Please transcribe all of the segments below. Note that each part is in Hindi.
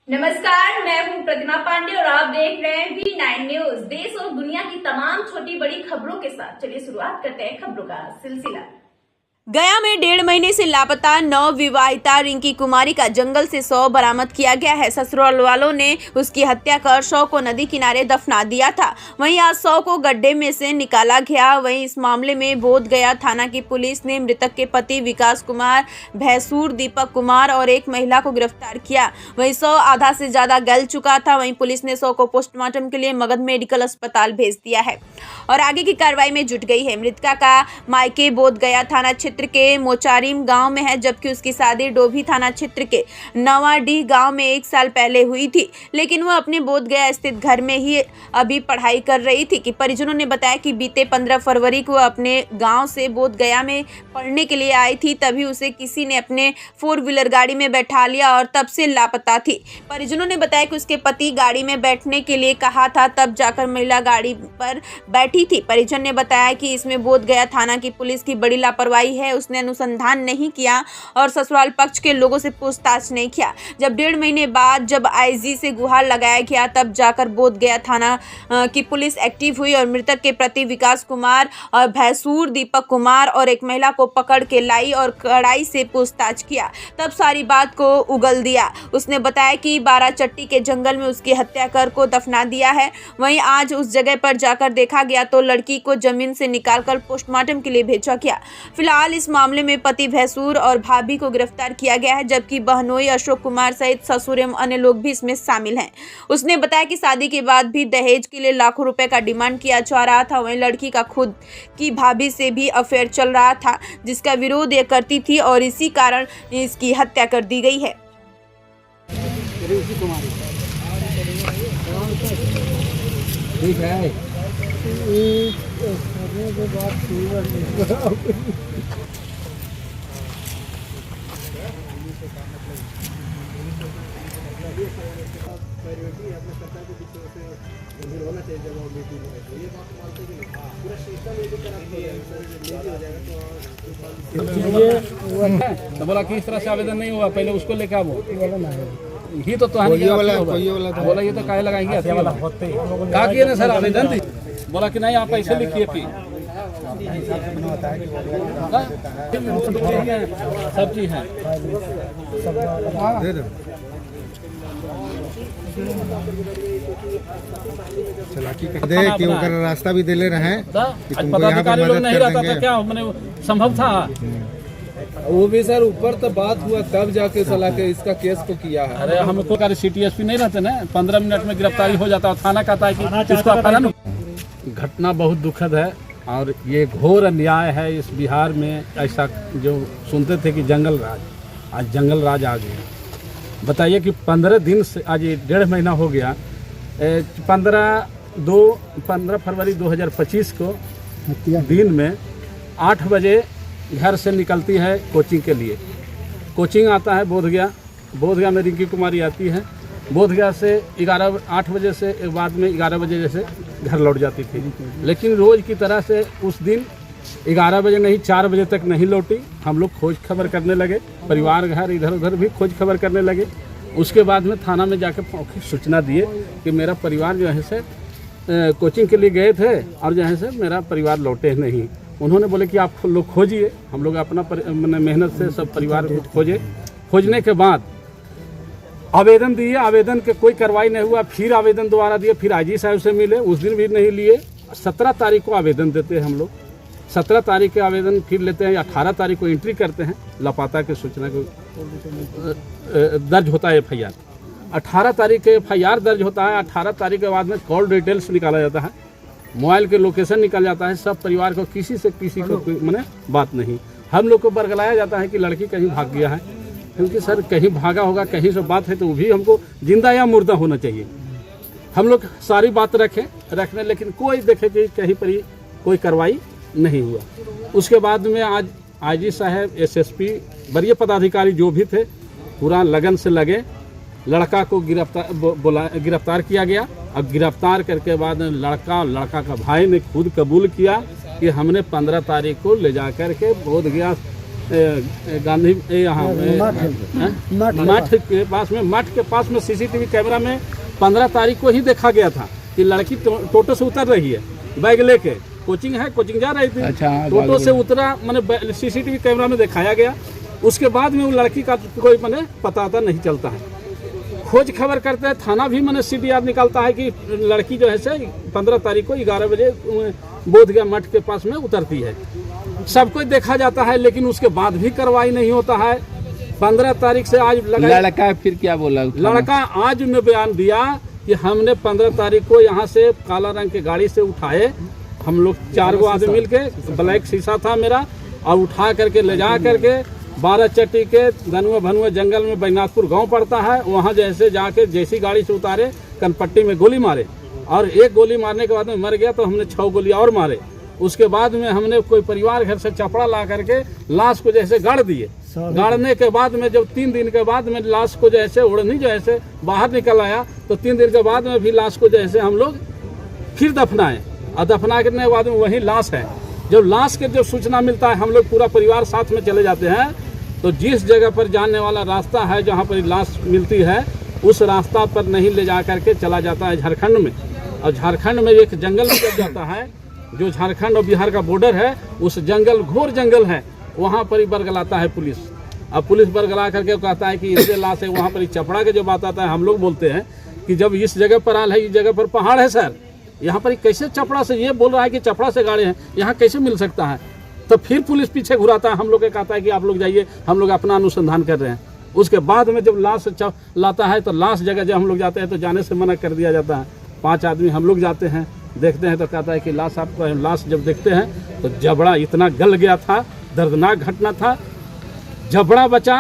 नमस्कार, मैं हूं प्रतिमा पांडे और आप देख रहे हैं V9 न्यूज। देश और दुनिया की तमाम छोटी बड़ी खबरों के साथ चलिए शुरुआत करते हैं खबरों का सिलसिला। गया में 1.5 महीने से लापता नवविवाहिता रिंकी कुमारी का जंगल से शव बरामद किया गया है। ससुराल वालों ने उसकी हत्या कर शव को नदी किनारे दफना दिया था। वहीं आज शव को गड्ढे में से निकाला गया। वहीं इस मामले में बोधगया थाना की पुलिस ने मृतक के पति विकास कुमार, भैंसूर दीपक कुमार और एक महिला को गिरफ्तार किया। वहीं शव आधा से ज्यादा गल चुका था। वहीं पुलिस ने शव को पोस्टमार्टम के लिए मगध मेडिकल अस्पताल भेज दिया है और आगे की कार्रवाई में जुट गई है। मृतका का मायके बोधगया थाना क्षेत्र के मोचारिम गांव में है, जबकि उसकी शादी डोभी थाना क्षेत्र के नवाडीह गांव में 1 साल पहले हुई थी, लेकिन वह अपने बोधगया स्थित घर में ही अभी पढ़ाई कर रही थी। कि परिजनों ने बताया कि बीते 15 फरवरी को अपने गांव से बोधगया में पढ़ने के लिए आई थी, तभी उसे किसी ने अपने 4 व्हीलर गाड़ी में बैठा लिया और तब से लापता थी। परिजनों ने बताया कि उसके पति गाड़ी में बैठने के लिए कहा था, तब जाकर महिला गाड़ी पर बैठी थी। परिजन ने बताया कि इसमें बोधगया थाना की पुलिस की बड़ी लापरवाही है। उसने अनुसंधान नहीं किया और ससुराल पक्ष के लोगों से पूछताछ नहीं किया। जब 1.5 महीने बाद जब आईजी से गुहार लगाया गया, तब जाकर बोधगया थाना की पुलिस एक्टिव हुई और मृतक के प्रति विकास कुमार और भैंसूर दीपक कुमार और एक महिला को पकड़ के लाई और कड़ाई से पूछताछ किया। तब सारी बात को उगल दिया। उसने बताया कि 12 चट्टी के जंगल में उसकी हत्या कर को दफना दिया है। वहीं आज उस जगह पर जाकर देखा गया तो लड़की को जमीन से निकालकर पोस्टमार्टम के लिए भेजा गया। फिलहाल इस मामले में पति भैंसूर और भाभी को गिरफ्तार किया गया है, जबकि बहनोई अशोक कुमार सहित ससुर एवं अन्य लोग भी इसमें शामिल हैं। उसने बताया कि शादी के बाद भी दहेज के लिए लाखों रुपए का डिमांड किया जा रहा था। वहीं लड़की का खुद की भाभी से भी अफेयर चल रहा था, जिसका विरोध ये करती थी और इसी कारण इसकी हत्या कर दी गई है। ठीक है। तो बोला कि इस तरह से आवेदन नहीं हुआ, पहले उसको लेके आओ। ही तो बोला ये तो काहे लगाएंगे कहा किए ना सर आवेदन थी। बोला कि नहीं आप ऐसे लिखिए फिर सब चीज है। चलाकी दे कि ओकर रास्ता भी दे ले रहे हैं। पदाधिकारी लोग नहीं रहता था क्या मैंने संभव था? वो भी सर ऊपर तो बात हुआ तब जाके सलाह के इसका केस को किया है। अरे हमको CTSP नहीं रहते ना, 15 मिनट में गिरफ्तारी हो जाता है। थाना कहता है कि इसको अपहरण। घटना बहुत दुखद है और ये घोर अन्याय है इस बिहार में। ऐसा जो सुनते थे कि जंगल राज, आज जंगल राज आ गया। बताइए कि 15 दिन से आज 1.5 महीना हो गया। 15 फरवरी 2025 को दिन में 8 बजे घर से निकलती है कोचिंग के लिए। कोचिंग आता है बोधगया में रिंकी कुमारी आती है। बोधगया से 8 बजे से बाद में 11 बजे जैसे घर लौट जाती थी, लेकिन रोज़ की तरह से उस दिन 11 बजे नहीं 4 बजे तक नहीं लौटी। हम लोग खोज खबर करने लगे, परिवार घर इधर उधर भी खोज खबर करने लगे। उसके बाद में थाना में जाकर मौखिक सूचना दिए कि मेरा परिवार जो है से कोचिंग के लिए गए थे और जो है से मेरा परिवार लौटे नहीं। उन्होंने बोले कि आप लोग खोजिए। हम लोग अपना मेहनत से सब परिवार को खोजे। खोजने के बाद आवेदन दिए, आवेदन के कोई कार्रवाई नहीं हुआ। फिर आवेदन दोबारा दिए, फिर आईजी साहब से मिले, उस दिन भी नहीं लिए। 17 तारीख को आवेदन देते हैं हम लोग। 17 तारीख के आवेदन फिर लेते हैं। 18 तारीख को एंट्री करते हैं। लापता की सूचना को दर्ज होता है FIR। 18 तारीख के FIR दर्ज होता है। 18 तारीख के बाद में कॉल डिटेल्स निकाला जाता है, मोबाइल के लोकेशन निकल जाता है। सब परिवार को किसी से किसी को मैंने बात नहीं। हम लोग को बरगलाया जाता है कि लड़की कहीं भाग गया है, क्योंकि सर कहीं भागा होगा, कहीं से बात है तो वो भी हमको जिंदा या मुर्दा होना चाहिए। हम लोग सारी बात रखने लेकिन कोई देखे कि कहीं पर ही कोई कार्रवाई नहीं हुआ। उसके बाद में आज आईजी साहब, SSP, वरीय पदाधिकारी जो भी थे, पूरा लगन से लगे। लड़का को गिरफ्तार किया गया। अब गिरफ्तार करके बाद लड़का का भाई ने खुद कबूल किया कि हमने 15 तारीख को ले जा कर के बोधगया गांधी यहाँ मठ के पास में सीसीटीवी कैमरा में 15 तारीख को ही देखा गया था कि लड़की टोटो से उतर रही है, बैग लेके कोचिंग जा रही थी। अच्छा, टोटो से उतरा मैंने सीसीटीवी कैमरा में दिखाया गया। उसके बाद में वो लड़की का कोई मैंने पता नहीं चलता है। खोज खबर करते हैं, थाना भी मैंने CDR निकालता है कि लड़की जो है से 15 तारीख को 11 बजे बोधगया मठ के पास में उतरती है। सब कुछ देखा जाता है, लेकिन उसके बाद भी कार्रवाई नहीं होता है। 15 तारीख से आज लड़का फिर क्या बोला? लड़का आज ने बयान दिया कि हमने 15 तारीख को यहाँ से काला रंग की गाड़ी से उठाए, हम लोग 4 गो आदमी मिल के, ब्लैक शीशा था मेरा, और उठा करके ले जा करके 12 चट्टी के धनुआ जंगल में बैनाथपुर गांव पड़ता है, वहाँ जैसे जाके जैसी गाड़ी से उतारे कनपट्टी में गोली मारे, और एक गोली मारने के बाद में मर गया तो हमने 6 गोली और मारे। उसके बाद में हमने कोई परिवार घर से चपड़ा ला करके लाश को जैसे गाड़ दिए। गाड़ने के बाद में जब 3 दिन के बाद में लाश को जैसे ओढ़नी जैसे बाहर निकल आया, तो 3 दिन के बाद में भी लाश को जैसे हम लोग फिर दफनाए, और दफना करने के बाद में वही लाश है। जब लाश के जब सूचना मिलता है, हम लोग पूरा परिवार साथ में चले जाते हैं। तो जिस जगह पर जाने वाला रास्ता है जहाँ पर लाश मिलती है, उस रास्ता पर नहीं ले जा करके चला जाता है झारखंड में, और झारखंड में एक जंगल में जब जाता है, जो झारखंड और बिहार का बॉर्डर है, उस जंगल घोर जंगल है, वहाँ पर ही बरगलाता है पुलिस। अब पुलिस बरगला करके कहता है कि इससे लाश है। वहाँ पर चपड़ा के जो बात आता है, हम लोग बोलते हैं कि जब इस जगह पर आल है, इस जगह पर पहाड़ है सर, यहाँ पर कैसे चपड़ा से, ये बोल रहा है कि चपड़ा से गाड़े हैं, यहाँ कैसे मिल सकता है? तो फिर पुलिस पीछे घुराता है, हम लोग के कहता है कि आप लोग जाइए, हम लोग अपना अनुसंधान कर रहे हैं। उसके बाद में जब लाश लाता है, तो लाश जगह जब हम लोग जाते हैं तो जाने से मना कर दिया जाता है। 5 आदमी हम लोग जाते हैं, देखते हैं तो कहता है कि लाश आपको, लाश जब देखते हैं तो जबड़ा इतना गल गया था, दर्दनाक घटना था। जबड़ा बचा,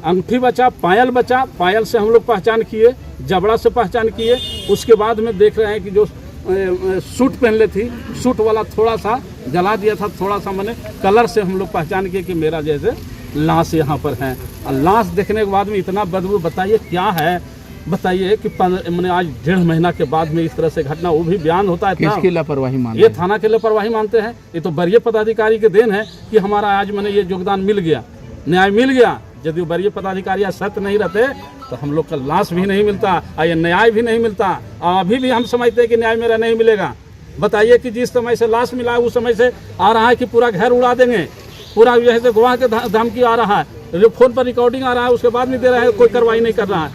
अंगूठी बचा, पायल बचा, पायल से हम लोग पहचान किए, जबड़ा से पहचान किए। उसके बाद में देख रहे हैं कि जो सूट पहन थी, सूट वाला थोड़ा सा जला दिया था, थोड़ा सा मैंने कलर से हम लोग पहचान किए कि मेरा जैसे लाश यहाँ पर है। और लाश देखने के बाद में इतना बदबू, बताइए क्या है? बताइए कि मैंने आज 1.5 महीना के बाद में इस तरह से घटना, वो भी बयान होता है। किसकी लापरवाही मानते ये थाना के लापरवाही मानते हैं। ये तो वरीय पदाधिकारी के देन है कि हमारा आज मैंने ये योगदान मिल गया, न्याय मिल गया। यदि वरीय पदाधिकारी सत्य नहीं रहते तो हम लोग का लाश भी नहीं मिलता और ये न्याय भी नहीं मिलता। अभी भी हम समझते हैं कि न्याय मेरा नहीं मिलेगा। बताइए कि जिस समय से लाश मिला है उस समय से आ रहा है कि पूरा घर उड़ा देंगे, पूरा जैसे गवाह के धमकी आ रहा है, जो फोन पर रिकॉर्डिंग आ रहा है उसके बाद भी दे रहा है, कोई कार्रवाई नहीं कर रहा है।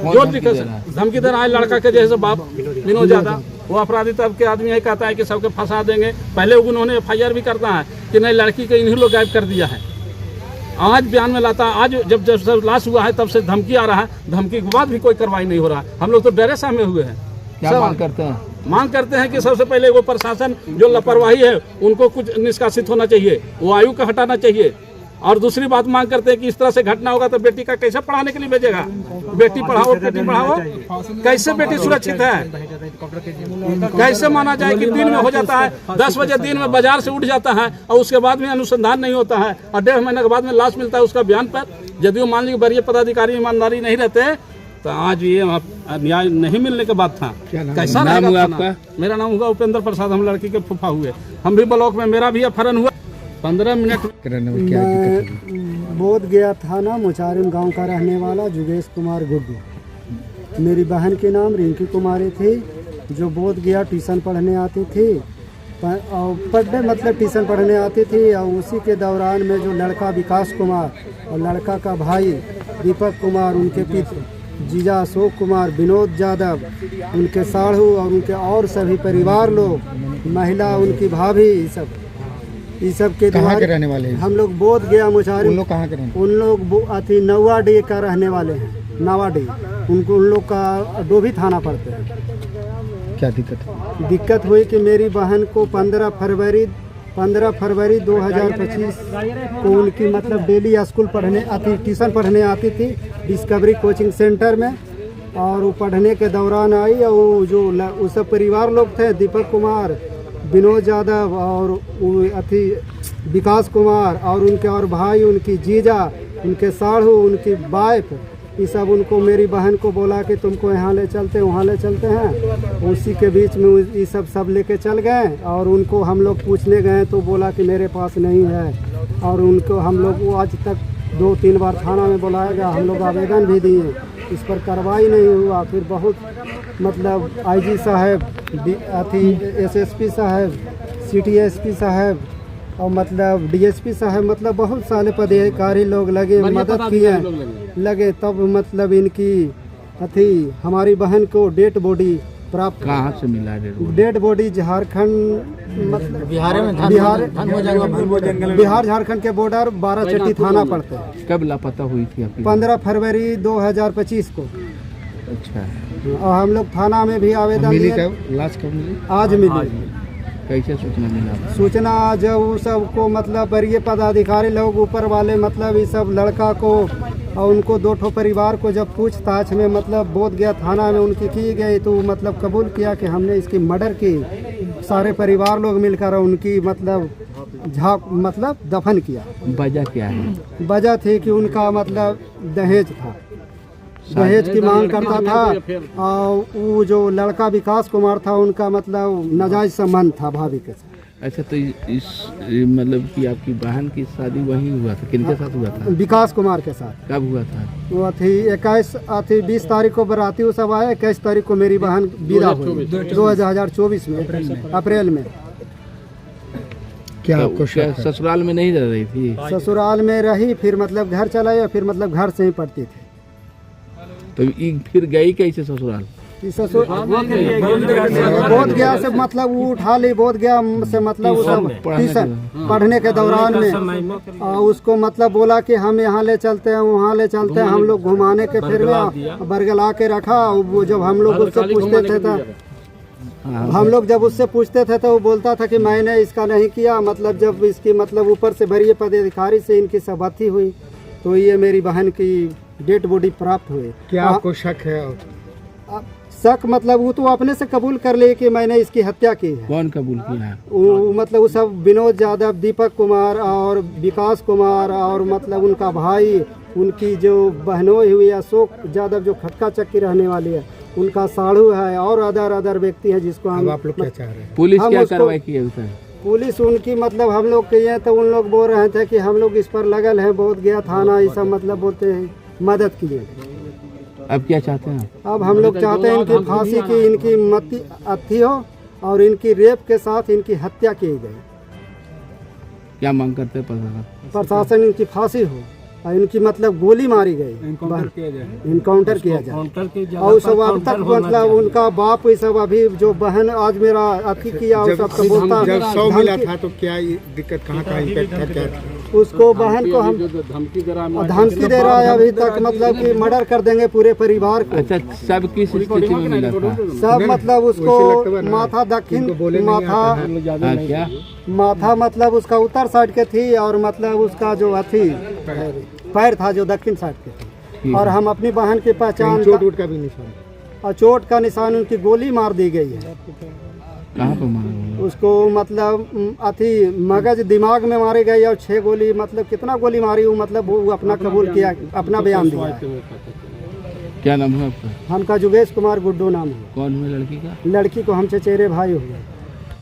जो धमकी दे रहा है लड़का के जैसे बाप विनोद यादव, वो अपराधी तब के आदमी है, कहता है कि सबके फंसा देंगे। पहले उन्होंने FIR भी करता है कि नहीं, लड़की को इन्हीं लोग गायब कर दिया है। आज बयान में लाता है, आज जब लाश हुआ है तब से धमकी आ रहा है, धमकी के बाद भी कोई कार्रवाई नहीं हो रहा है। हम लोग तो डरे सहमे हुए हैं। क्या मांग करते हैं? मांग करते हैं कि सबसे पहले वो प्रशासन जो लापरवाही है उनको कुछ निष्कासित होना चाहिए, वो आयु का हटाना चाहिए। और दूसरी बात मांग करते हैं कि इस तरह से घटना होगा तो बेटी का कैसे पढ़ाने के लिए भेजेगा? बेटी पढ़ाओ बेटी पढ़ाओ, कैसे बेटी सुरक्षित है? कैसे माना जाए कि दिन में हो जाता है, 10 बजे दिन में बाजार से उठ जाता है और उसके बाद में अनुसंधान नहीं होता है और 1.5 महीने के बाद में लाश मिलता है उसका बयान पर। यदि वो मान लीजिए वरीय पदाधिकारी ईमानदारी नहीं रहते तो आज ये न्याय नहीं मिलने के बाद था। कैसा नाम हुआ आपका? मेरा नाम हुआ उपेंद्र प्रसाद, हम लड़की के फूफा हुए। हम भी ब्लॉक में, मेरा भी अपहरण हुआ। 15 मिनट मैं बोधगया थाना मुचारिम गांव का रहने वाला जुगेश कुमार गुड्डू। मेरी बहन के नाम रिंकी कुमारी थी, जो बोधगया ट्यूशन पढ़ने आती थी, पर डे मतलब ट्यूशन पढ़ने आती थी। और उसी के दौरान में जो लड़का विकास कुमार और लड़का का भाई दीपक कुमार, उनके पिता जीजा अशोक कुमार, विनोद यादव, उनके साढ़ू और उनके और सभी परिवार लोग, महिला उनकी भाभी, ये सब के कहाँ के रहने वाले हैं? हम लोग बोधगया मुचारिम। उन लोग कहाँ के रहने? उन लोग अति नवाडी का रहने वाले हैं, नवाडी। उन लोग का डोभी थाना पड़ते हैं। क्या दिक्कत है? दिक्कत हुई कि मेरी बहन को 15 फरवरी 2025 को उनकी मतलब डेली स्कूल पढ़ने आती, ट्यूशन पढ़ने आती थी डिस्कवरी कोचिंग सेंटर में। और वो पढ़ने के दौरान आई और वो जो उस सब परिवार लोग थे, दीपक कुमार, विनोद यादव और विकास कुमार और उनके और भाई, उनकी जीजा, उनके साढ़ू, उनकी वाइफ, ये सब उनको, मेरी बहन को बोला कि तुमको यहाँ ले चलते हैं, वहाँ ले चलते हैं। उसी के बीच में ये सब लेके चल गए और उनको हम लोग पूछने गए तो बोला कि मेरे पास नहीं है। और उनको हम लोग वो आज तक 2-3 बार थाना में बुलाया गया, हम लोग आवेदन भी दिए, इस पर कार्रवाई नहीं हुआ। फिर बहुत मतलब आईजी साहब, एसएसपी साहब, सिटी एसपी साहब और मतलब डीएसपी साहब, मतलब बहुत सारे पदाधिकारी लोग लगे, मदद किए लगे, तब मतलब इनकी हमारी बहन को डेड बॉडी प्राप्त। कहाँ से मिला डेड बॉडी? झारखंड, मतलब बिहार झारखंड के बॉर्डर 12 चट्टी थाना पड़ते हैं। कब लापता हुई थी आपकी? 15 फरवरी 2025 को। अच्छा, और हम लोग थाना में भी आवेदन दिए। लाश कब मिली? आज मिली। कैसे सूचना मिला? सूचना जब सबको मतलब वरीय पदाधिकारी लोग ऊपर वाले मतलब ये सब लड़का को और उनको 2 ठो परिवार को जब पूछताछ में मतलब बोध गया थाना में उनकी की गई, तो मतलब कबूल किया कि हमने इसकी मर्डर की। सारे परिवार लोग मिलकर उनकी मतलब दफन किया। वजह क्या है? वजह थी कि उनका मतलब दहेज था, दहेज की मांग करता था। और वो जो लड़का विकास कुमार था उनका मतलब नाजायज संबंध था भाभी के साथ। अच्छा, तो इस मतलब कि आपकी बहन की शादी वहीं हुआ था? किनके साथ हुआ था? विकास कुमार के साथ। कब हुआ था? वो 20 तारीख को बराती वो सब आए, 21 तारीख को मेरी बहन विदा हुई 2024 में, अप्रैल में। क्या तो आपको क्या ससुराल में नहीं रह रही थी? ससुराल में रही, फिर मतलब घर चला गया, फिर मतलब घर से ही पढ़ती थी। तो फिर गई कैसे ससुराल? ससुर बोध गया से मतलब वो उठा ली, बोध गया से मतलब वो सब ट्यूशन पढ़ने के दौरान में उसको मतलब बोला कि हम यहाँ ले चलते हैं, वहाँ ले चलते हैं, हम लोग घुमाने के फिर में बरगला के रखा। वो जब हम लोग उससे पूछते थे तो वो बोलता था कि मैंने इसका नहीं किया। मतलब जब इसकी मतलब ऊपर से वरीय पदाधिकारी से इनकी सबती हुई तो ये मेरी बहन की डेड बॉडी प्राप्त हुई। क्या आपको शक है? शक मतलब वो तो अपने से कबूल कर ले कि मैंने इसकी हत्या की है। कौन कबूल किया है? वो मतलब वो सब विनोद यादव, दीपक कुमार और विकास कुमार और मतलब उनका भाई, उनकी जो बहनोई हुई अशोक यादव जो खटका चक्की रहने वाली है, उनका साड़ू है और अदर व्यक्ति है जिसको हम। आप लोग क्या चाह रहे हैं? पुलिस क्या कार्रवाई की है उसमें? पुलिस उनकी मतलब हम लोग किए तो उन लोग बोल रहे थे कि हम लोग इस पर लगल है, बोध गया थाना ये सब मतलब बोलते हैं मदद किए। अब क्या चाहते हैं? अब हम लोग चाहते हैं इनकी फांसी की, इनकी मती अथी हो और इनकी रेप के साथ इनकी हत्या की गई। क्या मांग करते हैं प्रशासन इनकी फांसी हो और इनकी मतलब गोली मारी गई, इनकाउंटर किया जाए। और सब अब तक मतलब उनका बाप ये सब अभी जो बहन आज मेरा अथी किया और सब बोलता जब 100 मिला था तो क्या दिक्कत कहाँ इम्पैक्ट था? क्या उसको बहन को हम धमकी दे रहा है अभी तक, मतलब कि मर्डर कर देंगे पूरे परिवार को। अच्छा, सब किस स्थिति में मिला था? सब मतलब उसको माथा दक्षिण क्या माथा मतलब उसका उत्तर साइड के थी और मतलब उसका जो अथी पैर था जो दक्षिण साइड के थी। और हम अपनी बहन की पहचान, चोट का भी निशान, और चोट का निशान उनकी गोली मार दी गई है। कहाँ पर मारा? उसको मतलब अथी मगज दिमाग में मारी गई और 6 गोली, मतलब कितना गोली मारी वो मतलब वो अपना कबूल किया, अपना बयान दिया है। क्या नाम है आपका? हमका जुगेश कुमार गुड्डू नाम है। कौन हुआ लड़की का? लड़की को हम चचेरे भाई हुए।